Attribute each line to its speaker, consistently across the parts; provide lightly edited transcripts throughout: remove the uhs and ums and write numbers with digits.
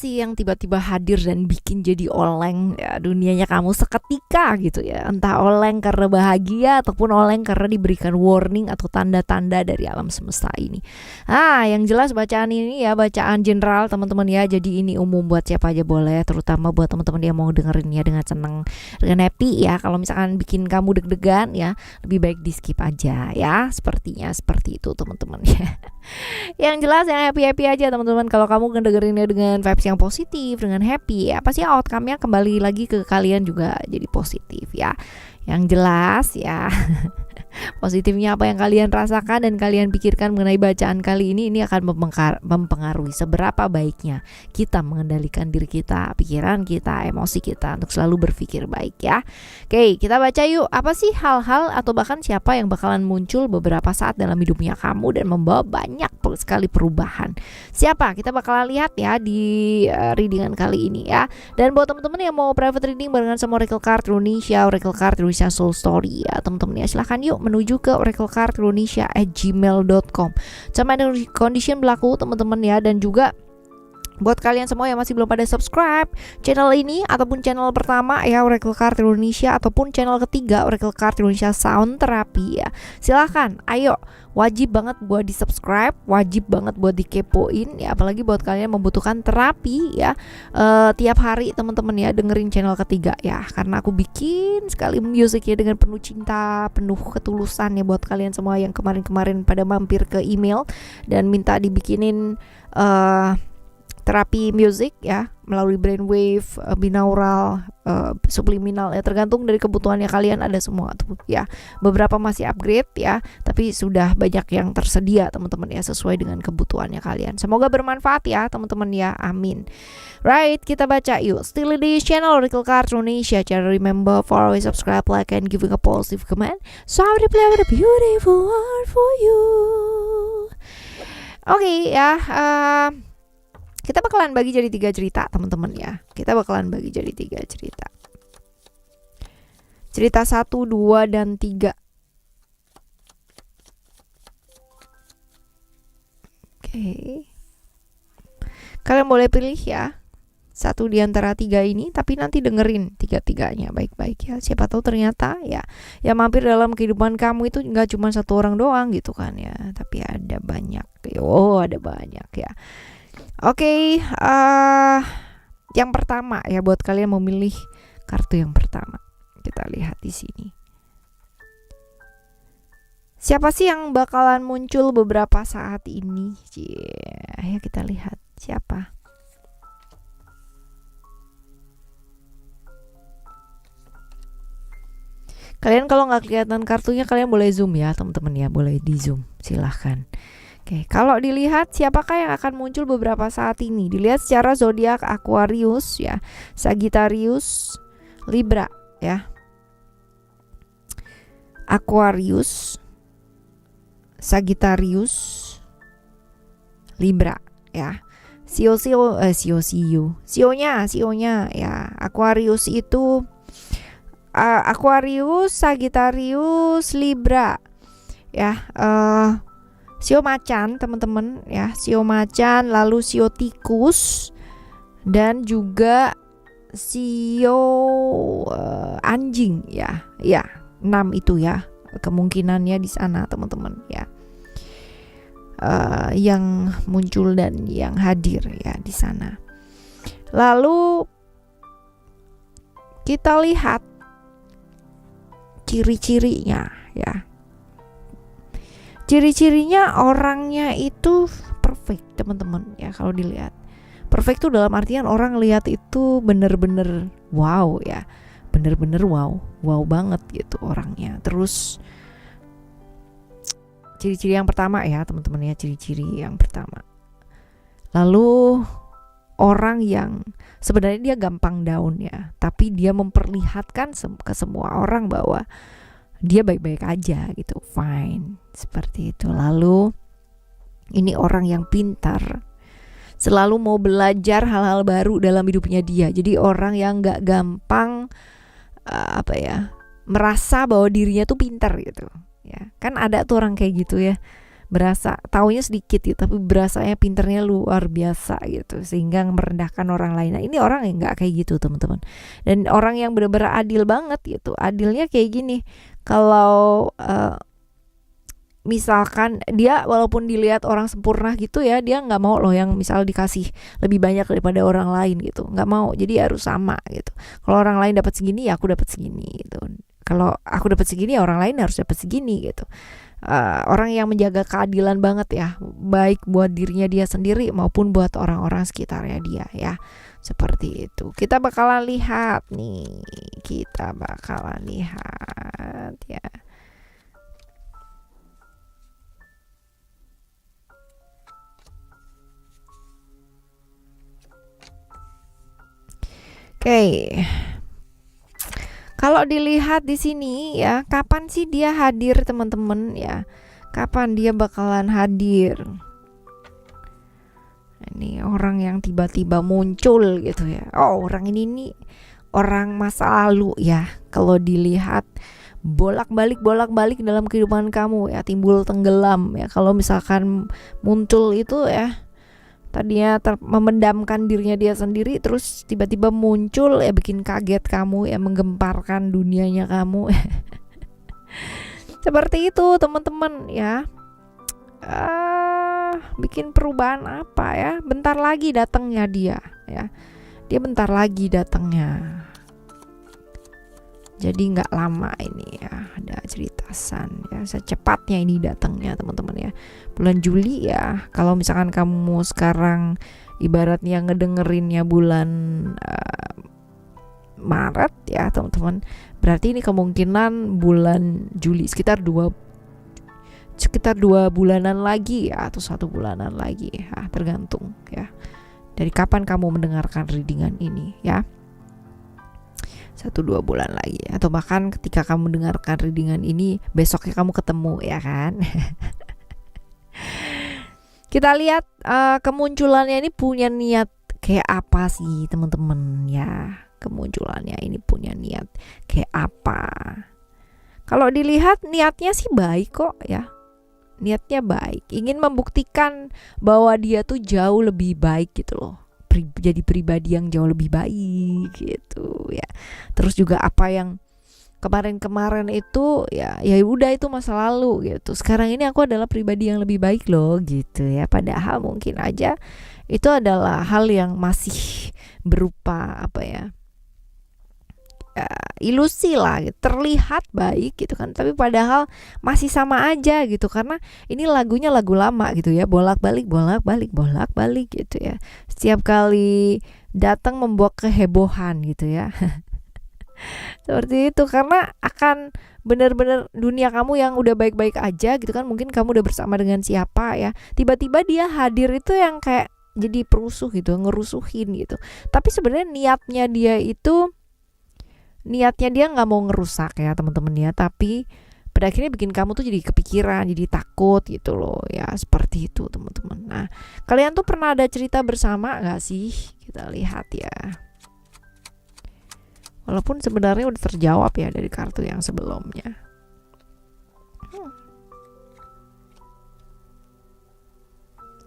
Speaker 1: sih yang tiba-tiba hadir dan bikin jadi oleng ya dunianya kamu seketika gitu ya. Entah oleng karena bahagia ataupun oleng karena diberikan warning atau tanda-tanda dari alam semesta ini. Yang jelas bacaan ini ya bacaan general teman-teman ya. Jadi ini umum buat siapa aja boleh, terutama buat teman-teman yang mau dengerinnya dengan seneng, dengan happy ya. Kalau misalkan bikin kamu deg-degan ya, lebih baik di skip aja ya. Sepertinya seperti itu teman-teman ya. Yang jelas yang happy-happy aja teman-teman. Kalau kamu ngedengerinnya dengan vibes yang positif, dengan happy ya, pasti outcome-nya kembali lagi ke kalian juga jadi positif ya. Yang jelas ya positifnya apa yang kalian rasakan dan kalian pikirkan mengenai bacaan kali ini akan mempengaruhi seberapa baiknya kita mengendalikan diri kita, pikiran kita, emosi kita untuk selalu berpikir baik ya. Oke, kita baca yuk. Apa sih hal-hal atau bahkan siapa yang bakalan muncul beberapa saat dalam hidupnya kamu dan membawa banyak sekali perubahan? Siapa? Kita bakalan lihat ya di readingan kali ini ya. Dan buat teman-teman yang mau private reading barengan sama Oracle Card Indonesia, Oracle Card Indonesia Soul Story ya teman-teman ya, silahkan yuk menuju ke oraclecardindonesia@gmail.com. Sama condition berlaku teman-teman ya. Dan juga buat kalian semua yang masih belum pada subscribe channel ini ataupun channel pertama ya Oracle Card Indonesia ataupun channel ketiga Oracle Card Indonesia Sound Therapy ya, silahkan ayo, wajib banget buat di subscribe, wajib banget buat dikepoin ya, apalagi buat kalian yang membutuhkan terapi ya tiap hari teman-teman ya, dengerin channel ketiga ya, karena aku bikin sekali music ya dengan penuh cinta, penuh ketulusan ya buat kalian semua yang kemarin-kemarin pada mampir ke email dan minta dibikinin terapi musik ya melalui brainwave, binaural, subliminal ya, tergantung dari kebutuhannya kalian, ada semua tuh ya. Beberapa masih upgrade ya, tapi sudah banyak yang tersedia teman-teman ya, sesuai dengan kebutuhannya kalian. Semoga bermanfaat ya teman-teman ya, amin. Right, kita baca yuk. Still di channel Oracle Card Indonesia. Jangan remember for always subscribe, like, and giving a positive comment. So I will play with a beautiful word for you. Oke ya. Kita bakalan bagi jadi 3 cerita teman-teman ya. Kita bakalan bagi jadi 3 cerita. Cerita 1, 2, dan 3. Oke. Kalian boleh pilih ya satu di antara 3 ini, tapi nanti dengerin 3-3-nya baik-baik ya. Siapa tahu ternyata ya yang mampir dalam kehidupan kamu itu nggak cuma 1 orang doang gitu kan ya, tapi ada banyak. Ada banyak ya. Oke, yang pertama ya buat kalian memilih kartu yang pertama. Kita lihat di sini. Siapa sih yang bakalan muncul beberapa saat ini? Ayo kita lihat siapa. Kalian kalau nggak kelihatan kartunya kalian boleh zoom ya teman-teman ya, boleh di zoom, silahkan. Oke, kalau dilihat siapakah yang akan muncul beberapa saat ini? Dilihat secara zodiak Aquarius ya, Sagittarius, Libra ya. Aquarius, Sagittarius, Libra ya. Sionya ya. Aquarius itu Aquarius, Sagittarius, Libra ya. Sio macan teman-teman ya, sio macan, lalu sio tikus, dan juga sio anjing ya. Ya, 6 itu ya kemungkinannya di sana teman-teman ya. Yang muncul dan yang hadir ya di sana. Lalu kita lihat ciri-cirinya ya. Ciri-cirinya orangnya itu perfect teman-teman ya, kalau dilihat. Perfect itu dalam artian orang lihat itu bener-bener wow ya. Bener-bener wow banget gitu orangnya. Terus ciri-ciri yang pertama ya teman-teman ya, ciri-ciri yang pertama. Lalu orang yang sebenarnya dia gampang down ya, tapi dia memperlihatkan ke semua orang bahwa dia baik-baik aja gitu, fine, seperti itu. Lalu ini orang yang pintar, selalu mau belajar hal-hal baru dalam hidupnya dia. Jadi orang yang gak gampang merasa bahwa dirinya tuh pintar gitu ya. Kan ada tuh orang kayak gitu ya, berasa taunya sedikit gitu, tapi berasanya pinternya luar biasa gitu, sehingga merendahkan orang lain. Nah ini orang yang nggak kayak gitu teman-teman, dan orang yang benar-benar adil banget gitu. Adilnya kayak gini, kalau misalkan dia walaupun dilihat orang sempurna gitu ya, dia nggak mau loh yang misal dikasih lebih banyak daripada orang lain gitu, nggak mau, jadi harus sama gitu. Kalau orang lain dapat segini ya aku dapat segini gitu, kalau aku dapat segini ya orang lain harus dapat segini gitu. Orang yang menjaga keadilan banget ya, baik buat dirinya dia sendiri maupun buat orang-orang sekitarnya dia ya. Seperti itu. Kita bakalan lihat nih. Kita bakalan lihat ya. Oke. Kalau dilihat di sini ya, kapan sih dia hadir teman-teman ya? Kapan dia bakalan hadir? Ini orang yang tiba-tiba muncul gitu ya. Oh, orang ini nih orang masa lalu ya. Kalau dilihat bolak-balik dalam kehidupan kamu ya, timbul tenggelam ya. Kalau misalkan muncul itu ya, tadinya memendamkan dirinya dia sendiri, terus tiba-tiba muncul ya, bikin kaget kamu ya, menggemparkan dunianya kamu. Seperti itu teman-teman ya. Bikin perubahan apa ya, bentar lagi datangnya dia ya, dia bentar lagi datangnya, jadi nggak lama ini ya, ada ceritasan ya, secepatnya ini datangnya teman-teman ya, bulan Juli ya. Kalau misalkan kamu sekarang ibaratnya ngedengerinnya bulan Maret ya teman-teman, berarti ini kemungkinan bulan Juli sekitar 2 bulanan lagi ya, atau 1 bulanan lagi ya, tergantung ya dari kapan kamu mendengarkan readingan ini ya. 1-2 bulan lagi, atau bahkan ketika kamu mendengarkan readingan ini besoknya kamu ketemu ya kan. Kita lihat kemunculannya ini punya niat kayak apa sih teman-teman ya. Kemunculannya ini punya niat kayak apa? Kalau dilihat niatnya sih baik kok ya. Niatnya baik, ingin membuktikan bahwa dia tuh jauh lebih baik gitu loh, jadi pribadi yang jauh lebih baik gitu ya. Terus juga apa yang kemarin-kemarin itu ya udah itu masa lalu gitu. Sekarang ini aku adalah pribadi yang lebih baik loh gitu ya. Padahal mungkin aja itu adalah hal yang masih berupa apa ya, ilusi lah gitu. Terlihat baik gitu kan, tapi padahal masih sama aja gitu, karena ini lagunya lagu lama gitu ya, bolak-balik gitu ya, setiap kali datang membawa kehebohan gitu ya. Seperti itu, karena akan benar-benar dunia kamu yang udah baik-baik aja gitu kan, mungkin kamu udah bersama dengan siapa ya, tiba-tiba dia hadir itu yang kayak jadi perusuh gitu, ngerusuhin gitu. Tapi sebenarnya niatnya dia nggak mau ngerusak ya teman-teman ya, tapi pada akhirnya bikin kamu tuh jadi kepikiran, jadi takut gitu loh ya, seperti itu teman-teman. Nah, kalian tuh pernah ada cerita bersama nggak sih? Kita lihat ya. Walaupun sebenarnya udah terjawab ya dari kartu yang sebelumnya.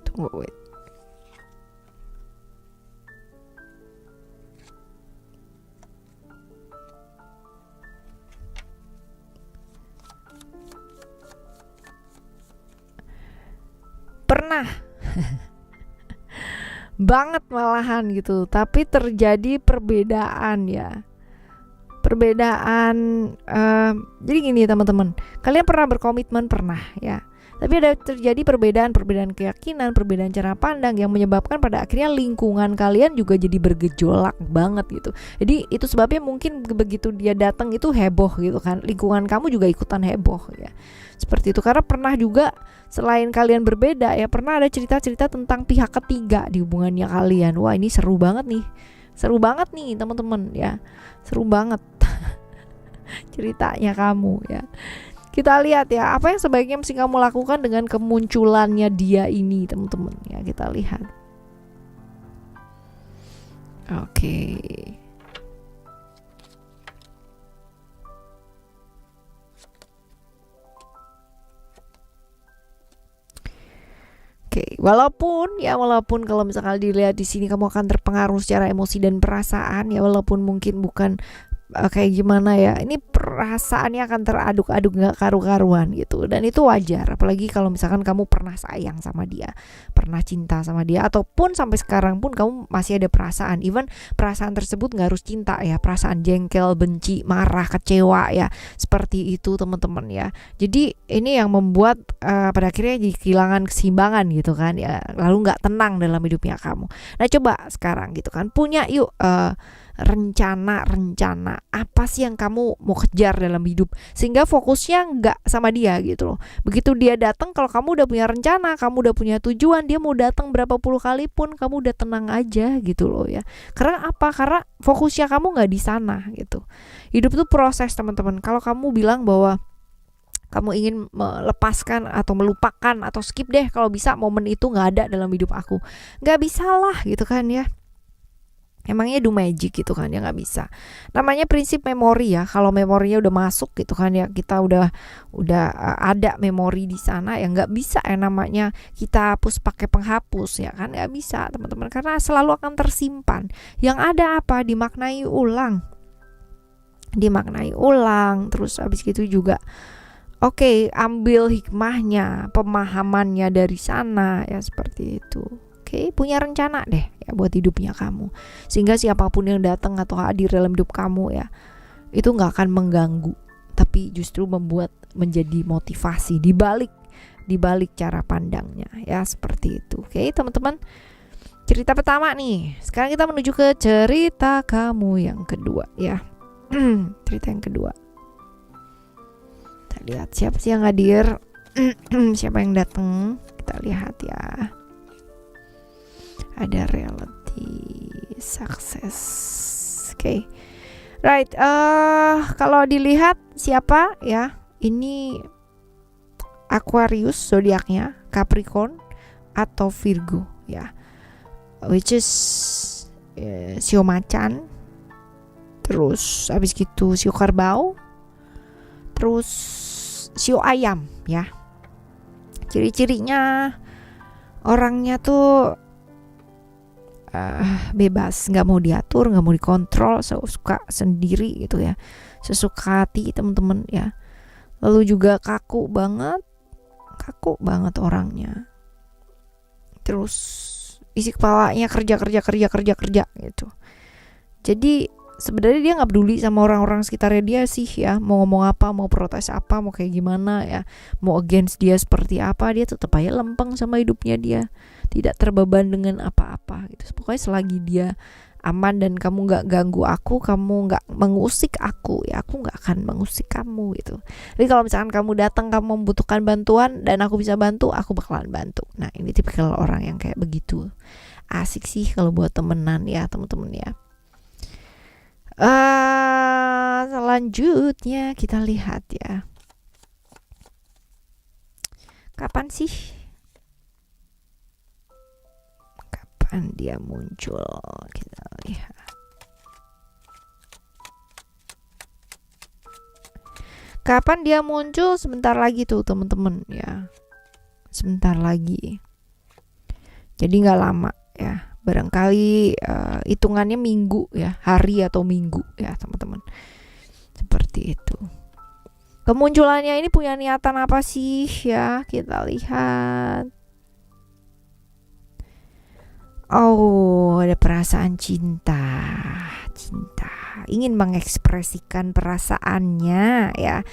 Speaker 1: Tunggu, wait. Pernah banget malahan gitu, tapi terjadi perbedaan ya, jadi gini teman-teman, kalian pernah berkomitmen, pernah ya, tapi ada terjadi perbedaan keyakinan, perbedaan cara pandang yang menyebabkan pada akhirnya lingkungan kalian juga jadi bergejolak banget gitu. Jadi itu sebabnya mungkin begitu dia datang itu heboh gitu kan, lingkungan kamu juga ikutan heboh ya, seperti itu. Karena pernah juga selain kalian berbeda ya, pernah ada cerita-cerita tentang pihak ketiga di hubungannya kalian. Wah, ini seru banget nih teman-teman ya, seru banget ceritanya kamu ya. Kita lihat ya, apa yang sebaiknya mesti kamu lakukan dengan kemunculannya dia ini teman-teman ya. Kita lihat. Oke. Oke, walaupun kalau misalkan dilihat di sini kamu akan terpengaruh secara emosi dan perasaan ya, walaupun mungkin bukan kayak gimana ya, ini perasaannya akan teraduk-aduk nggak karu-karuan gitu, dan itu wajar, apalagi kalau misalkan kamu pernah sayang sama dia, pernah cinta sama dia, ataupun sampai sekarang pun kamu masih ada perasaan. Even perasaan tersebut nggak harus cinta ya, perasaan jengkel, benci, marah, kecewa ya, seperti itu teman-teman ya. Jadi ini yang membuat pada akhirnya jadi kehilangan keseimbangan gitu kan ya, lalu nggak tenang dalam hidupnya kamu. Nah coba sekarang gitu kan, punya yuk rencana apa sih yang kamu mau kejar dalam hidup, sehingga fokusnya nggak sama dia gitu loh. Begitu dia datang, kalau kamu udah punya rencana, kamu udah punya tujuan, dia mau datang berapa puluh kali pun kamu udah tenang aja gitu loh ya. Karena apa? Karena fokusnya kamu nggak di sana gitu. Hidup itu proses teman-teman. Kalau kamu bilang bahwa kamu ingin melepaskan atau melupakan atau skip deh kalau bisa momen itu nggak ada dalam hidup aku, nggak bisa lah gitu kan ya. Emangnya do magic gitu kan ya, nggak bisa. Namanya prinsip memori ya. Kalau memorinya udah masuk gitu kan ya, kita udah ada memori di sana ya, nggak bisa namanya kita hapus pakai penghapus ya kan, nggak bisa teman-teman, karena selalu akan tersimpan. Yang ada apa, dimaknai ulang terus habis gitu juga. Oke, ambil hikmahnya, pemahamannya dari sana ya, seperti itu. Oke, punya rencana deh ya buat hidupnya kamu, sehingga siapapun yang datang atau hadir dalam hidup kamu ya, itu nggak akan mengganggu, tapi justru membuat menjadi motivasi di balik cara pandangnya ya, seperti itu. Oke teman-teman, cerita pertama nih. Sekarang kita menuju ke cerita kamu yang kedua ya. Cerita yang kedua, kita lihat siapa sih yang hadir. Siapa yang datang, kita lihat ya. Ada reality success. Oke. Right, kalau dilihat siapa ya? Ini Aquarius zodiaknya, Capricorn atau Virgo ya. Which is Sio Macan. Terus habis gitu Sio Kerbau. Terus Sio Ayam ya. Ciri-cirinya orangnya tuh bebas, nggak mau diatur, nggak mau dikontrol, suka sendiri gitu ya, sesuka hati teman-teman ya. Lalu juga kaku banget orangnya. Terus isi kepalanya kerja gitu. Jadi sebenarnya dia nggak peduli sama orang-orang sekitarnya dia sih ya, mau ngomong apa, mau protes apa, mau kayak gimana ya, mau against dia seperti apa, dia tetap aja lempeng sama hidupnya dia, tidak terbeban dengan apa-apa gitu. Pokoknya selagi dia aman dan kamu nggak ganggu aku, kamu nggak mengusik aku ya, aku nggak akan mengusik kamu gitu. Jadi kalau misalkan kamu datang, kamu membutuhkan bantuan dan aku bisa bantu, aku bakalan bantu. Nah ini tipikal orang yang kayak begitu. Asik sih kalau buat temenan ya teman-teman ya. Selanjutnya kita lihat ya, kapan dia muncul, kita lihat. Kapan dia muncul? Sebentar lagi tuh teman-teman ya, sebentar lagi, jadi nggak lama ya. Barangkali hitungannya minggu ya, hari atau minggu ya teman-teman, seperti itu. Kemunculannya ini punya niatan apa sih ya, kita lihat. Oh, ada perasaan cinta, ingin mengekspresikan perasaannya ya,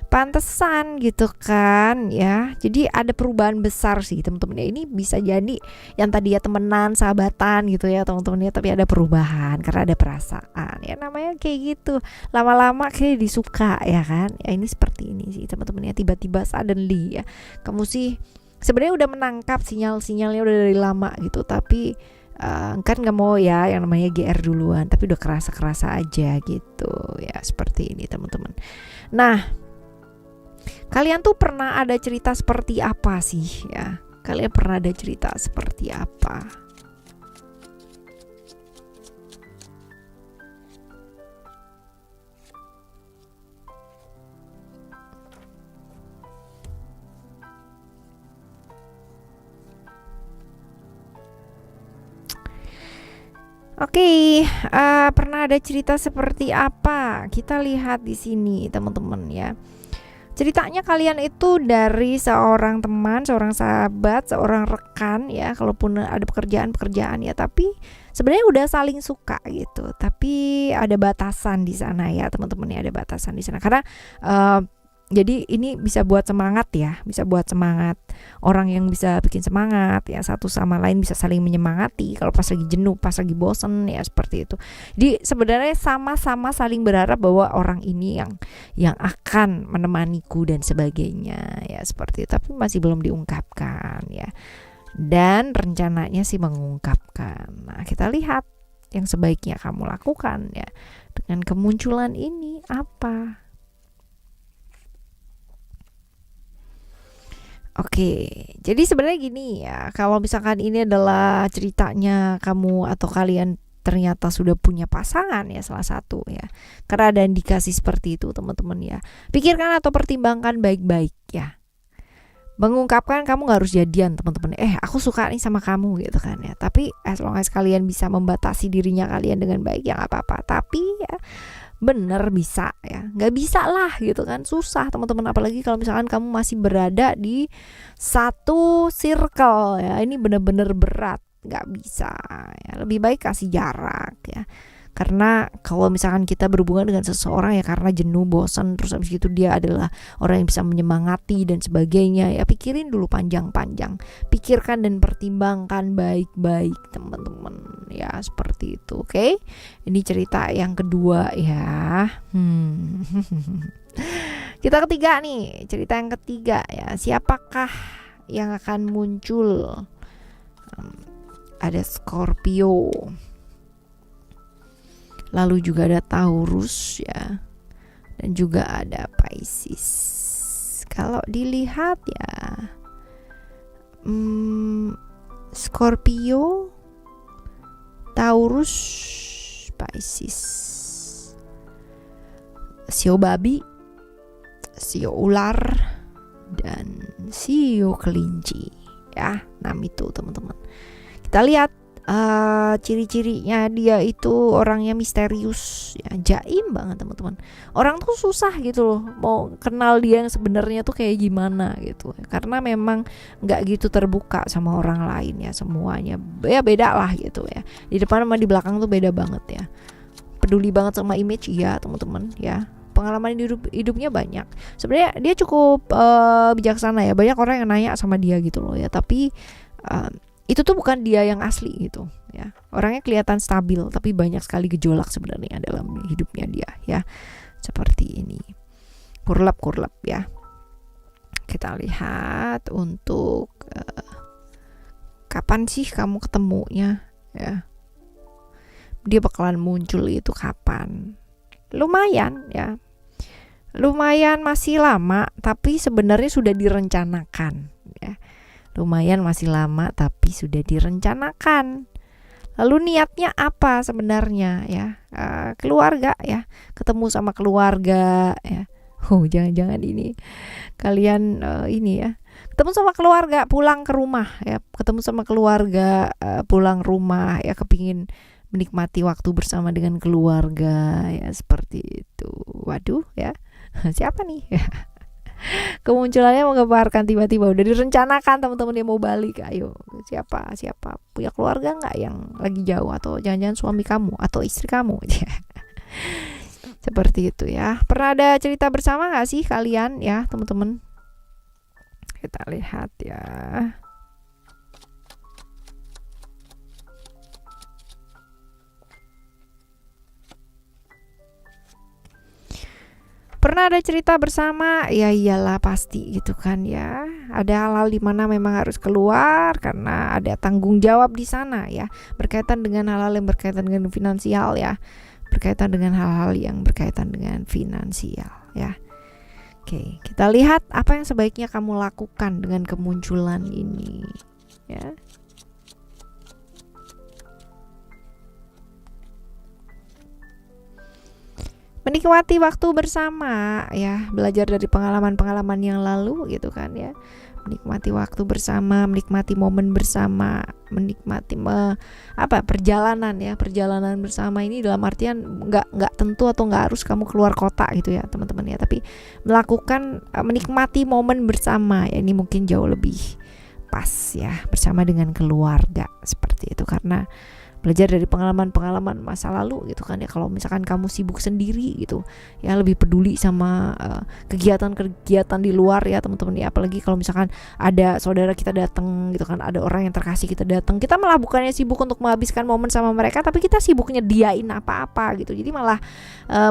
Speaker 1: pantesan gitu kan ya. Jadi ada perubahan besar sih teman-teman ya. Ini bisa jadi yang tadi ya temenan, sahabatan gitu ya teman-teman ya, tapi ada perubahan karena ada perasaan ya, namanya kayak gitu. Lama-lama kayak disuka ya kan ya. Ini seperti ini sih teman-teman ya, tiba-tiba suddenly ya, kamu sih sebenarnya udah menangkap sinyal-sinyalnya udah dari lama gitu, tapi kan nggak mau ya yang namanya GR duluan, tapi udah kerasa aja gitu ya, seperti ini teman-teman. Nah, kalian tuh pernah ada cerita seperti apa sih ya? Kalian pernah ada cerita seperti apa? Oke, pernah ada cerita seperti apa? Kita lihat di sini, teman-teman ya. Ceritanya kalian itu dari seorang teman, seorang sahabat, seorang rekan ya, kalaupun ada pekerjaan-pekerjaan ya, tapi sebenarnya udah saling suka gitu. Tapi ada batasan di sana ya, teman-teman ya, ada batasan di sana. Karena jadi ini bisa buat semangat ya, bisa buat semangat. Orang yang bisa bikin semangat ya, satu sama lain bisa saling menyemangati kalau pas lagi jenuh, pas lagi bosen ya, seperti itu. Jadi sebenarnya sama-sama saling berharap bahwa orang ini yang akan menemaniku dan sebagainya ya, seperti itu. Tapi masih belum diungkapkan ya. Dan rencananya sih mengungkapkan. Nah, kita lihat yang sebaiknya kamu lakukan ya dengan kemunculan ini apa? Oke, jadi sebenarnya gini ya, kalau misalkan ini adalah ceritanya kamu atau kalian ternyata sudah punya pasangan ya, salah satu ya, karena ada indikasi seperti itu teman-teman ya, pikirkan atau pertimbangkan baik-baik ya. Mengungkapkan kamu gak harus jadian teman-teman, aku suka nih sama kamu gitu kan ya, tapi as long as kalian bisa membatasi dirinya kalian dengan baik ya gak apa-apa. Tapi ya bener bisa ya, nggak bisa lah gitu kan, susah teman-teman. Apalagi kalau misalkan kamu masih berada di satu circle ya, ini bener-bener berat, nggak bisa ya, lebih baik kasih jarak ya. Karena kalau misalkan kita berhubungan dengan seseorang ya karena jenuh, bosan, terus habis itu dia adalah orang yang bisa menyemangati dan sebagainya ya, pikirin dulu panjang-panjang, pikirkan dan pertimbangkan baik-baik teman-teman ya, seperti itu. Oke, ini cerita yang kedua ya. Kita ketiga nih, cerita yang ketiga ya, siapakah yang akan muncul? Ada Scorpio, lalu juga ada Taurus ya, dan juga ada Pisces. Kalau dilihat ya, Scorpio, Taurus, Pisces, Sio babi, Sio ular, dan Sio kelinci ya. 6 itu teman-teman. Kita lihat ciri-cirinya, dia itu orangnya misterius ya, jaim banget teman-teman. Orang tuh susah gitu loh mau kenal dia yang sebenarnya tuh kayak gimana gitu, karena memang nggak gitu terbuka sama orang lain ya, semuanya ya beda lah gitu ya, di depan sama di belakang tuh beda banget ya, peduli banget sama image ya teman-teman ya. Pengalaman hidupnya banyak. Sebenarnya dia cukup bijaksana ya, banyak orang yang nanya sama dia gitu loh ya, tapi itu tuh bukan dia yang asli gitu ya. Orangnya kelihatan stabil tapi banyak sekali gejolak sebenarnya dalam hidupnya dia ya. Seperti ini. Kurlap ya. Kita lihat untuk kapan sih kamu ketemunya ya. Dia bakalan muncul itu kapan? Lumayan ya. Lumayan masih lama, tapi sebenarnya sudah direncanakan ya. Lumayan masih lama tapi sudah direncanakan. Lalu niatnya apa sebenarnya ya? Keluarga ya, ketemu sama keluarga ya. Jangan-jangan ini kalian ini ya, ketemu sama keluarga, pulang ke rumah ya, ketemu sama keluarga, pulang rumah ya, kepingin menikmati waktu bersama dengan keluarga ya, seperti itu. Waduh ya, siapa nih? Kemunculannya menggemparkan, tiba-tiba udah direncanakan teman-teman, dia mau balik. Ayo, siapa punya keluarga nggak yang lagi jauh, atau jangan-jangan suami kamu atau istri kamu? Seperti itu ya. Pernah ada cerita bersama nggak sih kalian ya teman-teman? Kita lihat ya. Pernah ada cerita bersama? Ya iyalah pasti gitu kan ya. Ada hal-hal di mana memang harus keluar karena ada tanggung jawab di sana ya. Berkaitan dengan hal-hal yang berkaitan dengan finansial ya. Berkaitan dengan hal-hal yang berkaitan dengan finansial ya. Oke, kita lihat apa yang sebaiknya kamu lakukan dengan kemunculan ini ya. Menikmati waktu bersama ya, belajar dari pengalaman-pengalaman yang lalu gitu kan ya. menikmati waktu bersama, menikmati momen bersama, menikmati perjalanan ya, perjalanan bersama ini dalam artian nggak tentu atau nggak harus kamu keluar kota gitu ya teman-teman ya, tapi melakukan menikmati momen bersama ya, ini mungkin jauh lebih pas ya, bersama dengan keluarga seperti itu, karena belajar dari pengalaman-pengalaman masa lalu gitu kan ya. Kalau misalkan kamu sibuk sendiri gitu ya, lebih peduli sama kegiatan-kegiatan di luar ya teman-teman ya, apalagi kalau misalkan ada saudara kita datang gitu kan, ada orang yang terkasih kita datang, kita malah bukannya sibuk untuk menghabiskan momen sama mereka, tapi kita sibuk nyediain apa-apa gitu, jadi malah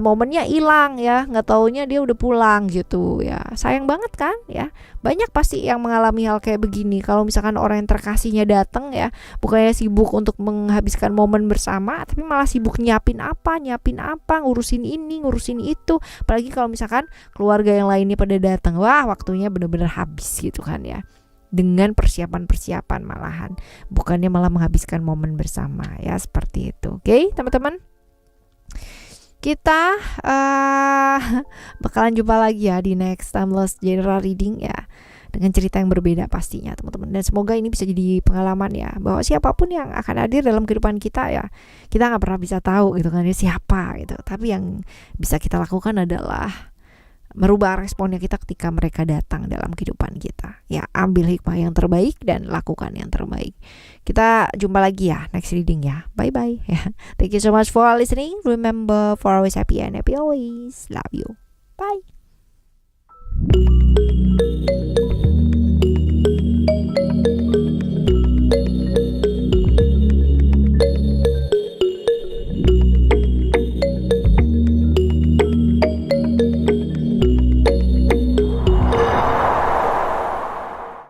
Speaker 1: momennya hilang ya, nggak taunya dia udah pulang gitu ya, sayang banget kan ya. Banyak pasti yang mengalami hal kayak begini, kalau misalkan orang yang terkasihnya datang ya, bukannya sibuk untuk menghabiskan momen bersama, tapi malah sibuk nyiapin apa, ngurusin ini, ngurusin itu. Apalagi kalau misalkan keluarga yang lainnya pada datang, wah waktunya benar-benar habis gitu kan ya, dengan persiapan-persiapan malahan, bukannya malah menghabiskan momen bersama ya, seperti itu. Oke, teman-teman, kita bakalan jumpa lagi ya di next Timeless General Reading ya, dengan cerita yang berbeda pastinya teman-teman, dan semoga ini bisa jadi pengalaman ya, bahwa siapapun yang akan hadir dalam kehidupan kita ya, kita nggak pernah bisa tahu gitu kan ya siapa gitu, tapi yang bisa kita lakukan adalah merubah responnya kita ketika mereka datang dalam kehidupan kita ya. Ambil hikmah yang terbaik dan lakukan yang terbaik. Kita jumpa lagi ya next reading ya, bye bye ya. Thank you so much for listening. Remember, for always happy and happy always. Love you, bye.